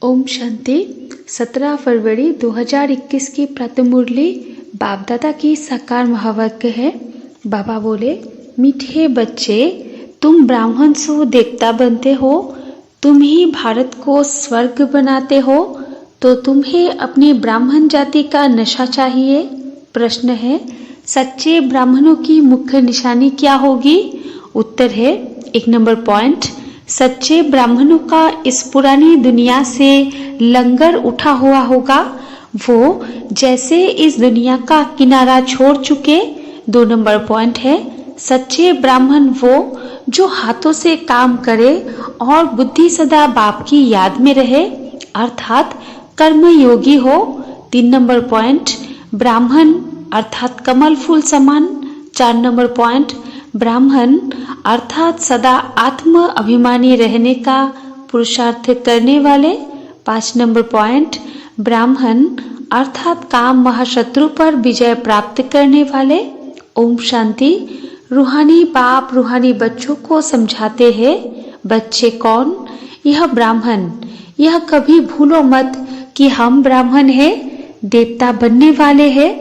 ओम शांति। 17 फरवरी 2021 की प्रातः मुरली बाप दादा की साकार महावाक्य है। बाबा बोले, मीठे बच्चे, तुम ब्राह्मण से देवता बनते हो, तुम ही भारत को स्वर्ग बनाते हो, तो तुम्हें अपनी ब्राह्मण जाति का नशा चाहिए। प्रश्न है, सच्चे ब्राह्मणों की मुख्य निशानी क्या होगी? उत्तर है 1 नंबर पॉइंट, सच्चे ब्राह्मणों का इस पुरानी दुनिया से लंगर उठा हुआ होगा। वो जैसे इस दुनिया का किनारा छोड़ चुके। 2 नंबर पॉइंट है, सच्चे ब्राह्मण वो जो हाथों से काम करे और बुद्धि सदा बाप की याद में रहे, अर्थात कर्म योगी हो। 3 नंबर पॉइंट, ब्राह्मण अर्थात कमल फूल समान। 4 नंबर पॉइंट, ब्राह्मण अर्थात सदा आत्म अभिमानी रहने का पुरुषार्थ करने वाले। 5 नंबर पॉइंट, ब्राह्मण अर्थात काम महाशत्रु पर विजय प्राप्त करने वाले। ओम शांति। रूहानी बाप रूहानी बच्चों को समझाते हैं, बच्चे कौन? यह ब्राह्मण। यह कभी भूलो मत कि हम ब्राह्मण हैं, देवता बनने वाले हैं।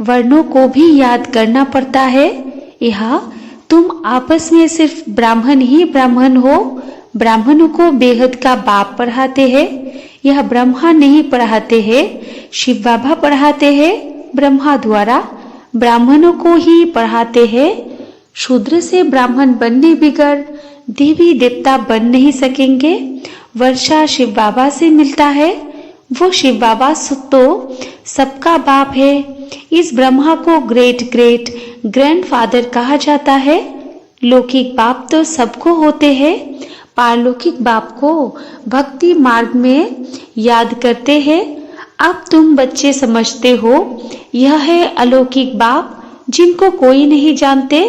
वर्णों को भी याद करना पड़ता है। यह तुम आपस में सिर्फ ब्राह्मण ही ब्राह्मण हो। ब्राह्मणों को बेहद का बाप पढ़ाते हैं। यह ब्रह्मा नहीं पढ़ाते हैं, शिव बाबा पढ़ाते हैं ब्रह्मा द्वारा। ब्राह्मणों को ही पढ़ाते हैं। शूद्र से ब्राह्मण बनने बिगड़ देवी देवता बन नहीं सकेंगे। वर्षा शिव बाबा से मिलता है। वो शिव बाबा तो सबका बाप है। इस ब्रह्मा को ग्रेट ग्रेट ग्रैंडफादर कहा जाता है। लौकिक बाप तो सबको होते हैं, पारलौकिक बाप को भक्ति मार्ग में याद करते हैं। अब तुम बच्चे समझते हो, यह है अलौकिक बाप जिनको कोई नहीं जानते।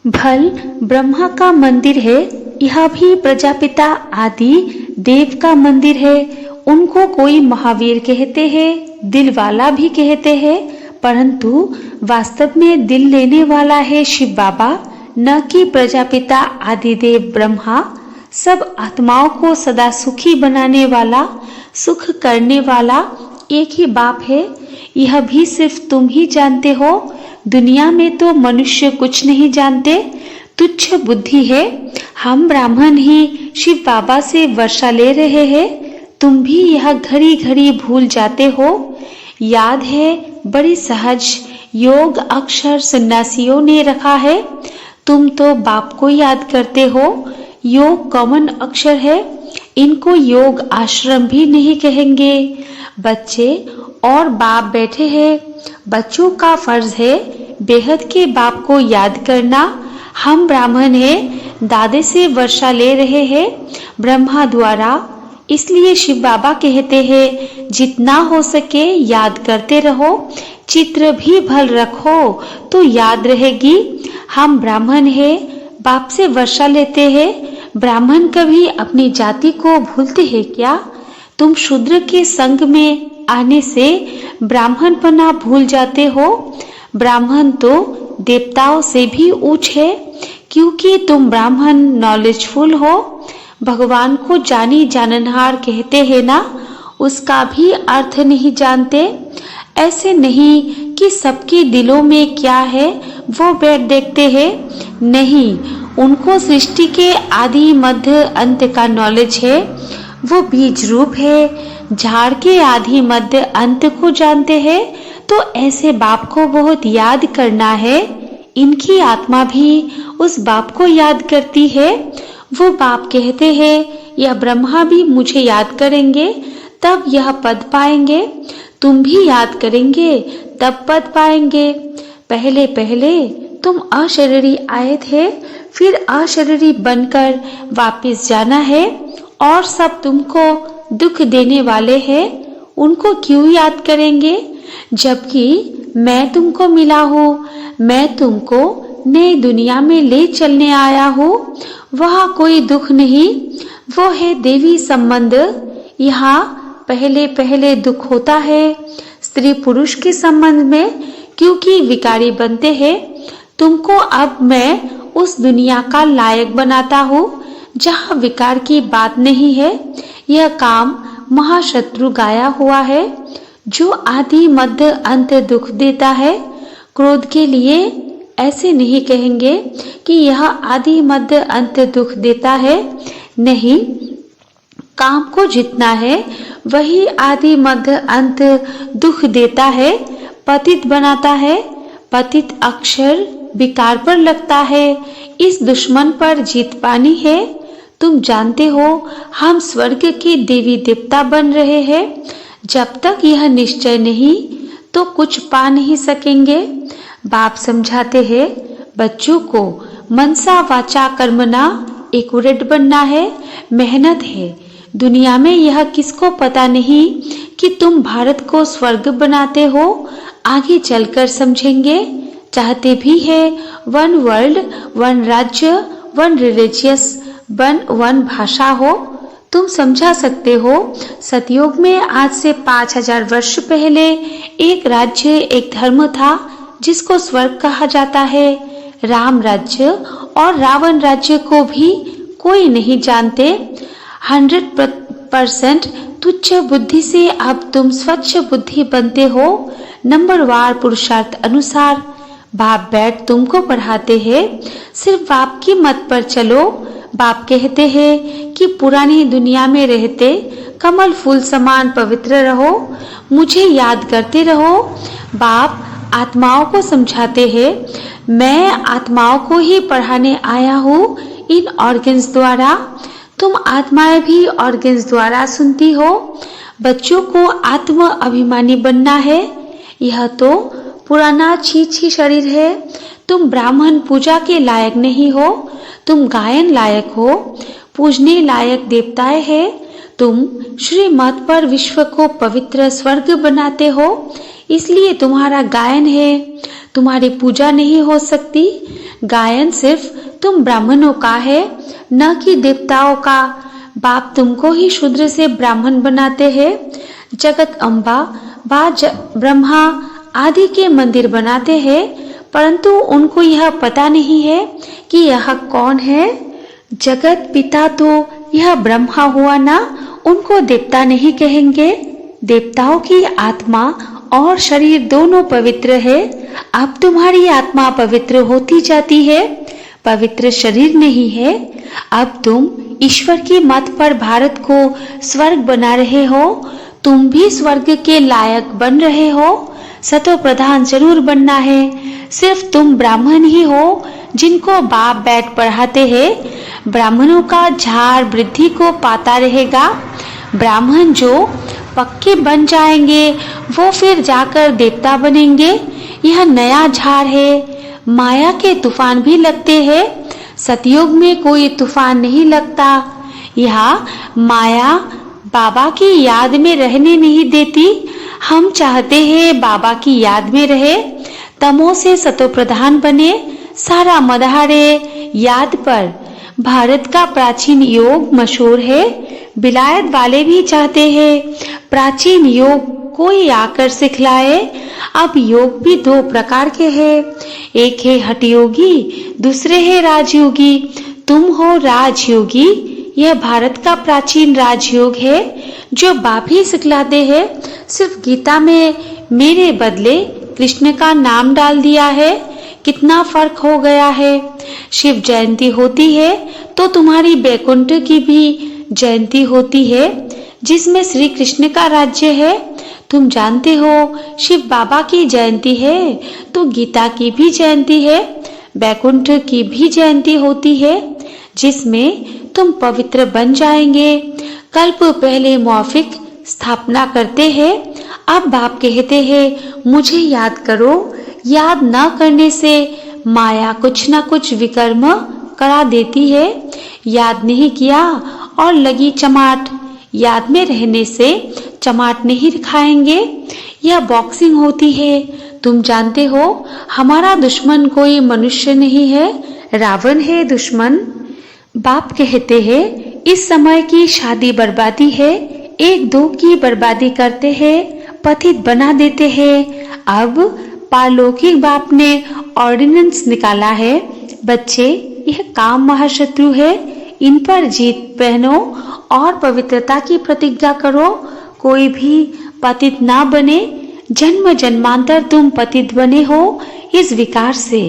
भल ब्रह्मा का मंदिर है, यह भी प्रजापिता आदि देव का मंदिर है। उनको कोई महावीर कहते हैं, दिल वाला भी कहते हैं, परंतु वास्तव में दिल लेने वाला है शिव बाबा, न कि प्रजापिता आदिदेव ब्रह्मा। सब आत्माओं को सदा सुखी बनाने वाला, सुख करने वाला एक ही बाप है। यह भी सिर्फ तुम ही जानते हो। दुनिया में तो मनुष्य कुछ नहीं जानते, तुच्छ बुद्धि है। हम ब्राह्मण ही शिव बाबा से वर्षा ले रहे हैं। तुम भी यह घड़ी घड़ी भूल जाते हो। याद है, बड़ी सहज योग अक्षर सन्यासियों ने रखा है। तुम तो बाप को याद करते हो। योग कॉमन अक्षर है, इनको योग आश्रम भी नहीं कहेंगे। बच्चे और बाप बैठे हैं। बच्चों का फर्ज है बेहद के बाप को याद करना। हम ब्राह्मण हैं, दादे से वर्षा ले रहे हैं ब्रह्मा द्वारा। इसलिए शिव बाबा कहते हैं, जितना हो सके याद करते रहो। चित्र भी भल रखो तो याद रहेगी। हम ब्राह्मण हैं, बाप से वर्षा लेते हैं। ब्राह्मण कभी अपनी जाति को भूलते हैं क्या? तुम शूद्र के संग में आने से ब्राह्मणपना भूल जाते हो। ब्राह्मण तो देवताओं से भी ऊंच है, क्योंकि तुम ब्राह्मण नॉलेजफुल हो। भगवान को जानी जाननहार कहते हैं ना, उसका भी अर्थ नहीं जानते। ऐसे नहीं कि सबके दिलों में क्या है वो बैठ देखते हैं। नहीं, उनको सृष्टि के आदि मध्य अंत का नॉलेज है। वो बीज रूप है, झाड़ के आदि मध्य अंत को जानते हैं। तो ऐसे बाप को बहुत याद करना है। इनकी आत्मा भी उस बाप को याद करती है। वो बाप कहते हैं, यह ब्रह्मा भी मुझे याद करेंगे तब यह पद पाएंगे। तुम भी याद करेंगे तब पद पाएंगे। पहले पहले तुम अशरीरी आए थे, फिर अशरीरी बनकर वापस जाना है। और सब तुमको दुख देने वाले हैं, उनको क्यों याद करेंगे? जबकि मैं तुमको मिला हूँ, मैं तुमको नई दुनिया में ले चलने आया हूँ। वहाँ कोई दुख नहीं, वो है देवी संबंध। यहाँ पहले पहले दुख होता है स्त्री पुरुष के संबंध में, क्योंकि विकारी बनते हैं। तुमको अब मैं उस दुनिया का लायक बनाता हूँ जहाँ विकार की बात नहीं है। यह काम महाशत्रु गाया हुआ है, जो आदि मध्य अंत दुख देता है। क्रोध के लिए ऐसे नहीं कहेंगे कि यह आदि मध्य अंत दुख देता है। नहीं, काम को जितना है वही आदि मध्य अंत दुख देता है, पतित बनाता है। पतित अक्षर विकार पर लगता है। इस दुश्मन पर जीत पानी है। तुम जानते हो हम स्वर्ग के देवी देवता बन रहे हैं। जब तक यह निश्चय नहीं तो कुछ पा नहीं सकेंगे। बाप समझाते हैं बच्चों को मनसा वाचा कर्मणा एक्यूरेट बनना है, मेहनत है। दुनिया में यह किसको पता नहीं कि तुम भारत को स्वर्ग बनाते हो। आगे चलकर समझेंगे। चाहते भी है वन वर्ल्ड, वन राज्य, वन रिलीजियस, वन भाषा हो। तुम समझा सकते हो सतयुग में आज से 5000 वर्ष पहले एक राज्य, एक धर्म था जिसको स्वर्ग कहा जाता है। राम राज्य और रावण राज्य को भी कोई नहीं जानते। 100% तुच्छ बुद्धि से अब तुम स्वच्छ बुद्धि बनते हो। नंबरवार पुरुषार्थ अनुसार बाप बैठ तुमको पढ़ाते हैं। सिर्फ बाप की मत पर चलो। बाप कहते हैं कि पुरानी दुनिया में रहते कमल फूल समान पवित्र रहो, मुझे याद करते रहो। बाप आत्माओं को समझाते हैं, मैं आत्माओं को ही पढ़ाने आया हूँ इन ऑर्गन्स द्वारा। तुम आत्माएं भी ऑर्गन्स द्वारा सुनती हो। बच्चों को आत्म अभिमानी बनना है। यह तो पुराना छी शरीर है। तुम ब्राह्मण पूजा के लायक नहीं हो। तुम गायन लायक हो, पूजने लायक देवताएं है। तुम श्रीमत पर विश्व को पवित्र स्वर्ग बनाते हो, इसलिए तुम्हारा गायन है। तुम्हारी पूजा नहीं हो सकती। गायन सिर्फ तुम ब्राह्मणों का है, न कि देवताओं का। बाप तुमको ही शूद्र से ब्राह्मण बनाते हैं। जगत अम्बा ब्रह्मा आदि के मंदिर बनाते हैं, परंतु उनको यह पता नहीं है कि यह कौन है। जगत पिता तो यह ब्रह्मा हुआ ना, उनको देवता नहीं कहेंगे। देवताओं की आत्मा और शरीर दोनों पवित्र है। अब तुम्हारी आत्मा पवित्र होती जाती है, पवित्र शरीर नहीं है। अब तुम ईश्वर की मत पर भारत को स्वर्ग बना रहे हो। तुम भी स्वर्ग के लायक बन रहे हो। सतो प्रधान जरूर बनना है। सिर्फ तुम ब्राह्मण ही हो जिनको बाप बैठ पढ़ाते हैं। ब्राह्मणों का झाड़ वृद्धि को पाता रहेगा। ब्राह्मण जो पक्के बन जाएंगे वो फिर जाकर देवता बनेंगे। यह नया झाड़ है। माया के तूफान भी लगते हैं। सतयुग में कोई तूफान नहीं लगता। यह माया बाबा की याद में रहने नहीं देती। हम चाहते हैं बाबा की याद में रहे, तमो से सतो प्रधान बने, सारा मदहारे याद पर। भारत का प्राचीन योग मशहूर है। विलायत वाले भी चाहते हैं प्राचीन योग कोई आकर सिखलाए। अब योग भी दो प्रकार के हैं, एक है हठयोगी, दूसरे है राजयोगी। तुम हो राजयोगी। यह भारत का प्राचीन राजयोग है जो बाप ही सिखलाते हैं। सिर्फ गीता में मेरे बदले कृष्ण का नाम डाल दिया है। कितना फर्क हो गया है। शिव जयंती होती है तो तुम्हारी बैकुंठ की भी जयंती होती है, जिसमें श्री कृष्ण का राज्य है। तुम जानते हो शिव बाबा की जयंती है तो गीता की भी जयंती है, बैकुंठ की भी जयंती होती है, जिसमें तुम पवित्र बन जाएंगे। कल्प पहले मौफिक स्थापना करते हैं। अब बाप कहते हैं मुझे याद करो। याद न करने से माया कुछ न कुछ विकर्म करा देती है। याद नहीं किया और लगी चमाट। याद में रहने से चमाट नहीं खाएंगे। यह बॉक्सिंग होती है। तुम जानते हो हमारा दुश्मन कोई मनुष्य नहीं है, रावण है दुश्मन। बाप कहते हैं इस समय की शादी बर्बादी है। एक दो की बर्बादी करते हैं, पतित बना देते हैं। अब पारलौकिक बाप ने ऑर्डिनेंस निकाला है, बच्चे यह काम महाशत्रु है, इन पर जीत पहनो और पवित्रता की प्रतिज्ञा करो। कोई भी पतित ना बने। जन्म जन्मांतर तुम पतित बने हो इस विकार से,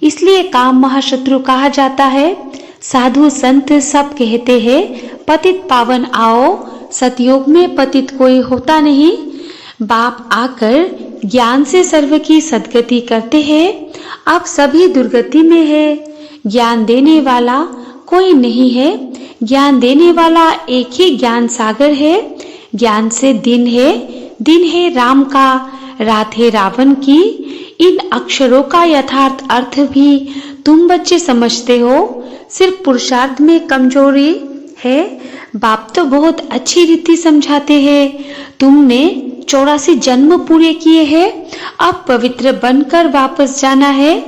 इसलिए काम महाशत्रु कहा जाता है। साधु संत सब कहते हैं पतित पावन आओ, सतयुग में पतित कोई होता नहीं। बाप आकर ज्ञान से सर्व की सद्गति करते हैं। अब सभी दुर्गति में है। ज्ञान देने वाला कोई नहीं है। ज्ञान देने वाला एक ही ज्ञान सागर है। ज्ञान से दिन है राम का, रात है रावण की। इन अक्षरों का यथार्थ अर्थ भी तुम बच्चे समझते हो। सिर्फ पुरुषार्थ में कमजोरी है। बाप तो बहुत अच्छी रीति समझाते हैं। तुमने 84 जन्म पूरे किए हैं। अब पवित्र बनकर वापस जाना है।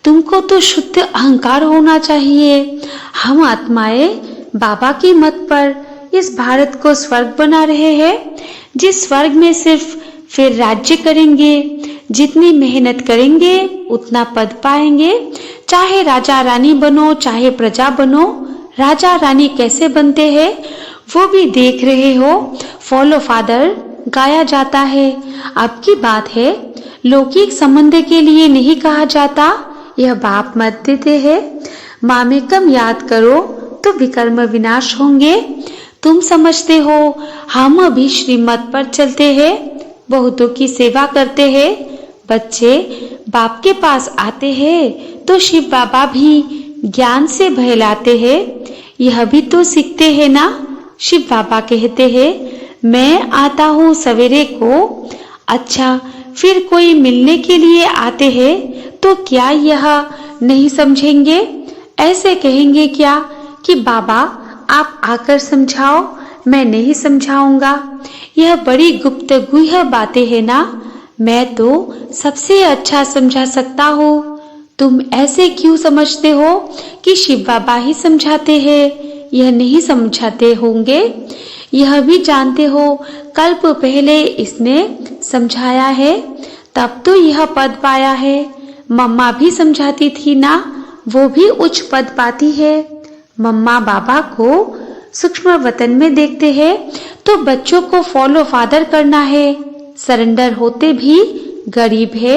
तुमको तो शुद्ध अहंकार होना चाहिए। हम आत्माएं बाबा की मत पर इस भारत को स्वर्ग बना रहे हैं, जिस स्वर्ग में सिर्फ फिर राज्य करेंगे। जितनी मेहनत करेंगे उतना पद पाएंगे। चाहे राजा रानी बनो, चाहे प्रजा बनो। राजा रानी कैसे बनते हैं वो भी देख रहे हो। फॉलो फादर गाया जाता है। अब की बात है, लौकिक संबंध के लिए नहीं कहा जाता। यह बाप मत देते हैं। मामेकम याद करो तो विकर्म विनाश होंगे। तुम समझते हो हम अभी श्रीमत पर चलते हैं, बहुतों की सेवा करते हैं। बच्चे बाप के पास आते हैं तो शिव बाबा भी ज्ञान से बहलाते हैं। यह भी तो सीखते हैं ना। शिव बाबा कहते हैं मैं आता हूँ सवेरे को। अच्छा, फिर कोई मिलने के लिए आते हैं तो क्या यह नहीं समझेंगे? ऐसे कहेंगे क्या कि बाबा आप आकर समझाओ, मैं नहीं समझाऊंगा। यह बड़ी गुप्त गुह्य बातें है ना। मैं तो सबसे अच्छा समझा सकता हूँ। तुम ऐसे क्यों समझते हो कि शिव बाबा ही समझाते हैं? यह नहीं समझाते होंगे। यह भी जानते हो कल्प पहले इसने समझाया है, तब तो यह पद पाया है। मम्मा भी समझाती थी ना, वो भी उच्च पद पाती है। मम्मा बाबा को सूक्ष्म वतन में देखते हैं तो बच्चों को फॉलो फादर करना है। सरेंडर होते भी गरीब है,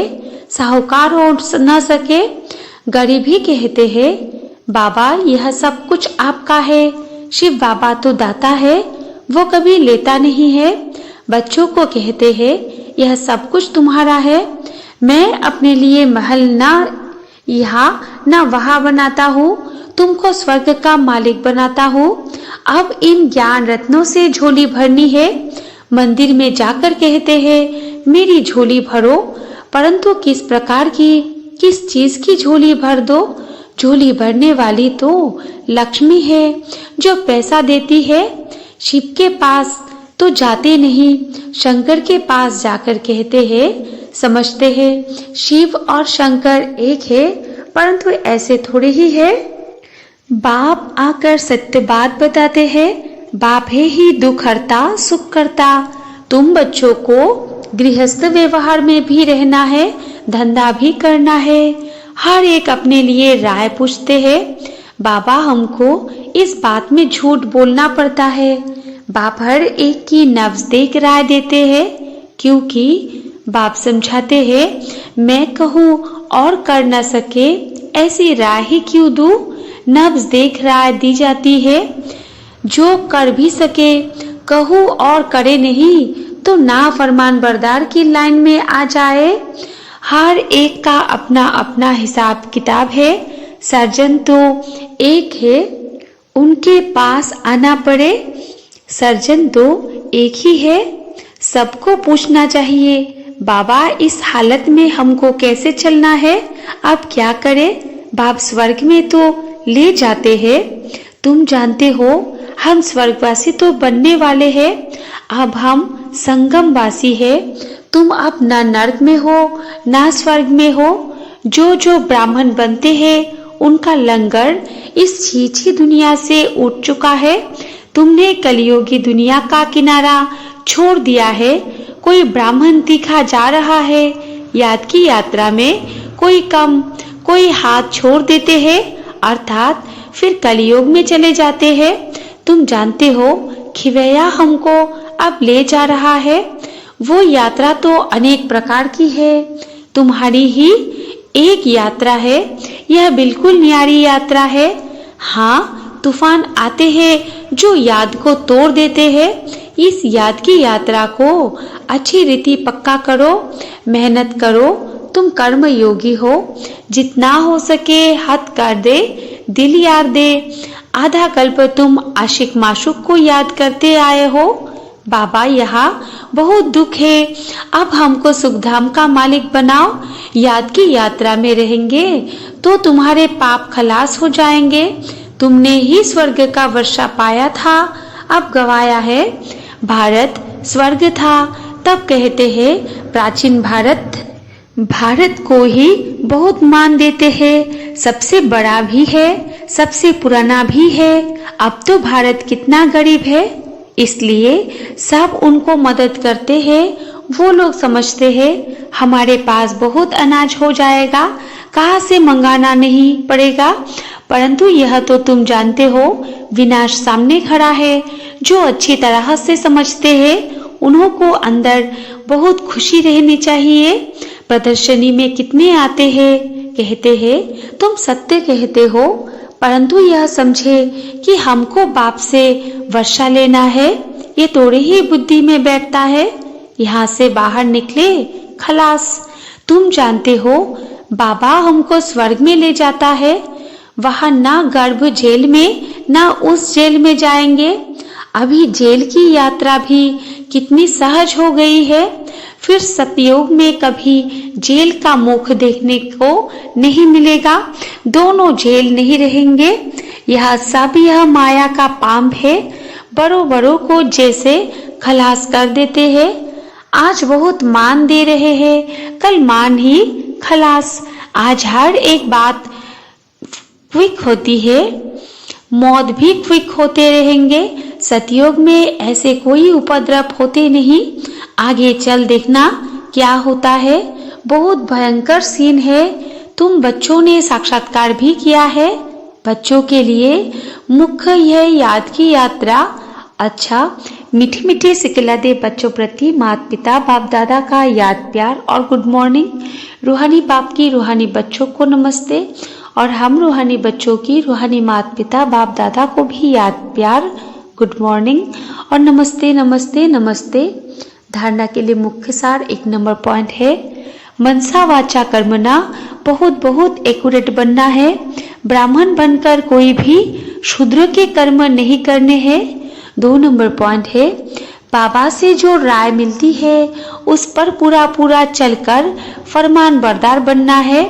साहूकार हो न सके। गरीब ही कहते हैं बाबा यह सब कुछ आपका है। शिव बाबा तो दाता है, वो कभी लेता नहीं है। बच्चों को कहते हैं यह सब कुछ तुम्हारा है। मैं अपने लिए महल ना यहाँ ना वहाँ बनाता हूँ, तुमको स्वर्ग का मालिक बनाता हूँ। अब इन ज्ञान रत्नों से झोली भरनी है। मंदिर में जाकर कहते हैं मेरी झोली भरो, परंतु किस प्रकार की, किस चीज की झोली भर दो? झोली भरने वाली तो लक्ष्मी है जो पैसा देती है। शिव के पास तो जाते नहीं, शंकर के पास जाकर कहते हैं समझते हैं शिव और शंकर एक है, परंतु ऐसे थोड़े ही है। बाप आकर सत्य बात बताते हैं। बाप है ही दुख हरता सुख करता। तुम बच्चों को गृहस्थ व्यवहार में भी रहना है, धंधा भी करना है। हर एक अपने लिए राय पूछते हैं। बाबा हमको इस बात में झूठ बोलना पड़ता है। बाप हर एक की नजदीक राय देते हैं, क्योंकि बाप समझाते हैं मैं कहूँ और कर न सके ऐसी राय ही क्यों दूं? नजदीक राय दी जाती है। जो कर भी सके कहूँ और करे नहीं तो ना फरमान बरदार की लाइन में आ जाए। हर एक का अपना अपना हिसाब किताब है। सर्जन तो एक है, उनके पास आना पड़े। सर्जन तो एक ही है, सबको पूछना चाहिए बाबा इस हालत में हमको कैसे चलना है, अब क्या करें? बाप स्वर्ग में तो ले जाते हैं। तुम जानते हो हम स्वर्गवासी तो बनने वाले हैं। अब हम संगमवासी है। तुम अब ना नर्क में हो ना स्वर्ग में हो। जो जो ब्राह्मण बनते हैं उनका लंगर इस छीछी दुनिया से उठ चुका है। तुमने कलियुगी दुनिया का किनारा छोड़ दिया है। कोई ब्राह्मण दिखा जा रहा है। याद की यात्रा में कोई कम कोई हाथ छोड़ देते हैं, अर्थात फिर कलयुग में चले जाते हैं। तुम जानते हो खिवैया हमको अब ले जा रहा है। वो यात्रा तो अनेक प्रकार की है, तुम्हारी ही एक यात्रा है। यह बिल्कुल न्यारी यात्रा है। हाँ, तूफान आते हैं जो याद को तोड़ देते हैं। इस याद की यात्रा को अच्छी रीति पक्का करो, मेहनत करो। तुम कर्म योगी हो, जितना हो सके हद कर दे, दिल यार दे। आधा कल्प तुम आशिक माशुक को याद करते आए हो। बाबा यहाँ बहुत दुख है, अब हमको सुखधाम का मालिक बनाओ। याद की यात्रा में रहेंगे तो तुम्हारे पाप खलास हो जाएंगे। तुमने ही स्वर्ग का वर्षा पाया था, अब गवाया है। भारत स्वर्ग था तब कहते हैं प्राचीन भारत। भारत को ही बहुत मान देते हैं, सबसे बड़ा भी है, सबसे पुराना भी है। अब तो भारत कितना गरीब है, इसलिए सब उनको मदद करते हैं। वो लोग समझते हैं हमारे पास बहुत अनाज हो जाएगा, कहाँ से मंगाना नहीं पड़ेगा। परंतु यह तो तुम जानते हो विनाश सामने खड़ा है। जो अच्छी तरह से समझते हैं उन्हों को अंदर बहुत खुशी रहनी चाहिए। प्रदर्शनी में कितने आते हैं, कहते हैं तुम सत्य कहते हो, परंतु यह समझे कि हमको बाप से वर्षा लेना है, ये थोड़े ही बुद्धि में बैठता है। यहाँ से बाहर निकले खलास। तुम जानते हो बाबा हमको स्वर्ग में ले जाता है। वहां ना गर्भ जेल में ना उस जेल में जाएंगे। अभी जेल की यात्रा भी कितनी सहज हो गई है। फिर सतयुग में कभी जेल का मुख देखने को नहीं मिलेगा। दोनों जेल नहीं रहेंगे। यह सब यह माया का पाप है। बड़ों बड़ों को जैसे खलास कर देते हैं। आज बहुत मान दे रहे हैं, कल मान ही खलास। आज हर एक बात क्विक होती है, मौत भी क्विक होते रहेंगे। सतयुग में ऐसे कोई उपद्रव होते नहीं। आगे चल देखना क्या होता है, बहुत भयंकर सीन है। तुम बच्चों ने साक्षात्कार भी किया है। बच्चों के लिए मुख्य यह याद की यात्रा। अच्छा, मीठी मीठी सिकलदे बच्चों प्रति माता पिता बाप दादा का याद प्यार और गुड मॉर्निंग। रूहानी बाप की रूहानी बच्चों को नमस्ते, और हम रूहानी बच्चों की रूहानी माता पिता बाप दादा को भी याद प्यार, गुड मॉर्निंग और नमस्ते नमस्ते नमस्ते। धारणा के लिए मुख्य सार 1 नंबर पॉइंट है, मनसा वाचा कर्मना, बहुत बहुत एक्यूरेट बनना है। ब्राह्मण बनकर कोई भी शूद्र के कर्म नहीं करने हैं। 2 नंबर पॉइंट है, बाबा से जो राय मिलती है उस पर पूरा पूरा चलकर फरमान बरदार बनना है।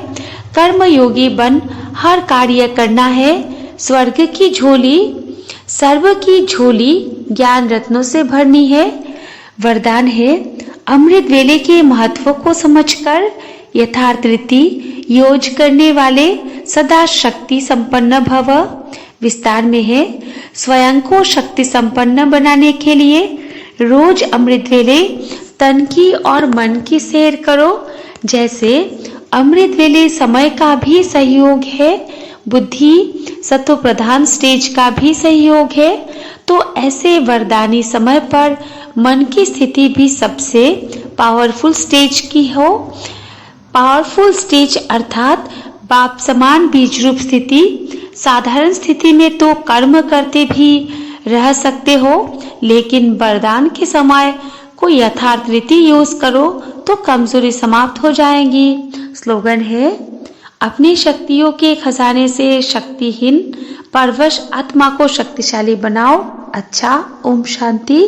कर्म योगी बन हर कार्य करना है। स्वर्ग की झोली, सर्व की झोली ज्ञान रत्नों से भरनी है। वरदान है, अमृत वेले के महत्व को समझकर यथार्थ रीति योज करने वाले सदा शक्ति संपन्न भव। विस्तार में है, स्वयं को शक्ति संपन्न बनाने के लिए रोज अमृत वेले तन की और मन की सैर करो। जैसे अमृत वेले समय का भी सहयोग है, बुद्धि सत्व प्रधान स्टेज का भी सहयोग है, तो ऐसे वरदानी समय पर मन की स्थिति भी सबसे पावरफुल स्टेज की हो। पावरफुल स्टेज अर्थात बाप समान बीज रूप स्थिति। साधारण स्थिति में तो कर्म करते भी रह सकते हो, लेकिन वरदान के समय को यथार्थ रीति यूज करो तो कमजोरी समाप्त हो जाएगी। स्लोगन है, अपनी शक्तियों के खजाने से शक्तिहीन परवश आत्मा को शक्तिशाली बनाओ। अच्छा, ओम शांति।